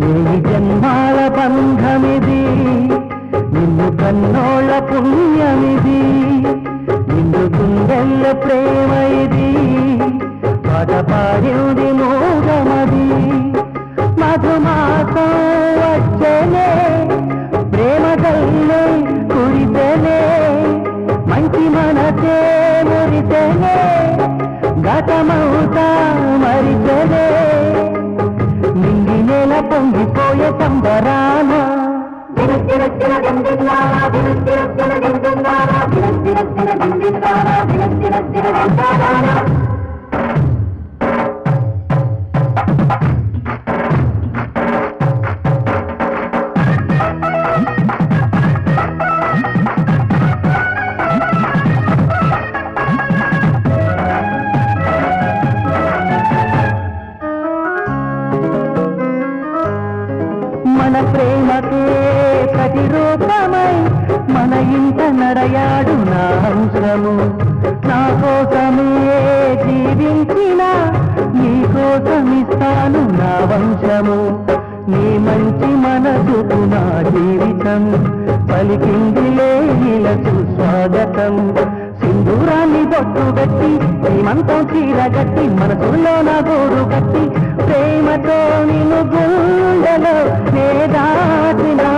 నీ జన్మాల బంధమిది, నిన్ను కన్నోళ్ళ పుణ్యమిది, నిన్ను గుండెల్ల ప్రేమ ఇది, పాట పాడింది మోగమది. మధుమాసం వచ్చనే, ప్రేమ కల్లే కురితేనే, మంచి మనసే మురితేనే, గతమౌతా మరితేనే, నింగి నెల పొంగిపోయే సంబరాన. మన ప్రేమకే ప్రతిరూపమై మన ఇంట నడయాడు నా అంశము. నా కోసమే జీవించిన నీ కోసమిస్తాను నా వంశము. నీ మంచి మనసుకు నా జీవితం పలికిందిలే నీలకు స్వాగతం. సింధూరాన్ని బొట్టు గట్టి, శ్రీమంతం చీరగట్టి, మనసులో నా గోడు కట్టి, ప్రేమతో నిన్ను గుండెలో నే దాటినా.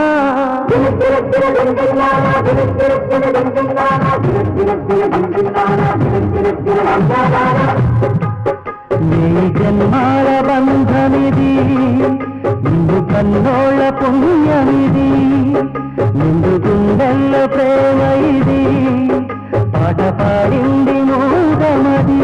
నీ జన్మాల బంధమిది, నిన్ను కన్నోళ్ళ పుణ్యమిది, నిన్ను గుండెల్ల ప్రేమ ఇది, పాట పాడింది మోగమది.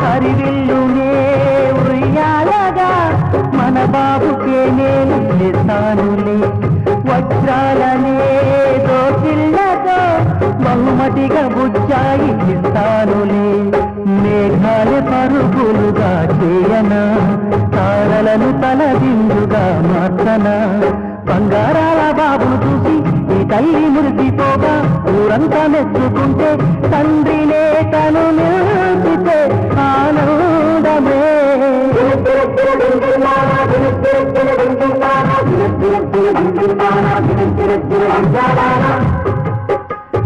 హరివిల్లునే ఉయ్యాలగా మన బాబుకే నేను చేస్తానులే, వజ్రాలనే దోచిళ్ళతో బహుమతిగా బుచ్చాయి ఇస్తానులే. మేఘాల పరుగులుగా చేయనా, తారలను తలదిండుగా మార్చనా. బంగారాల బాబును చూసి ఈ తల్లి మురిసిపోగా, ఊరంతా మెచ్చుకుంటే, తండ్రినే తను నిలిపితే ఆనందమే.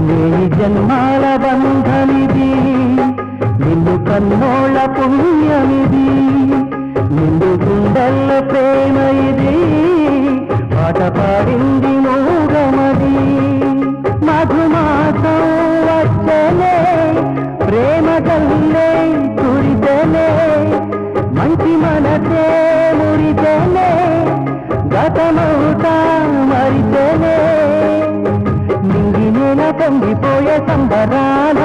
నీ జన్మాల బంధమిది, నిన్ను కన్నోళ్ళ పుణ్యమిది, నిన్ను గుండెల్ల ప్రేమ ఇది, పాట పాడింది మోగమది. మధుమాసం వచ్చనే, ప్రేమ కల్లే కురితేనే, మంచి మనసే మురితేనే, గతమౌతా మరితేనే, నింగి నెల పొంగిపోయే సంబరాన.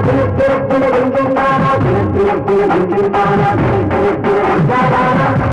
దిన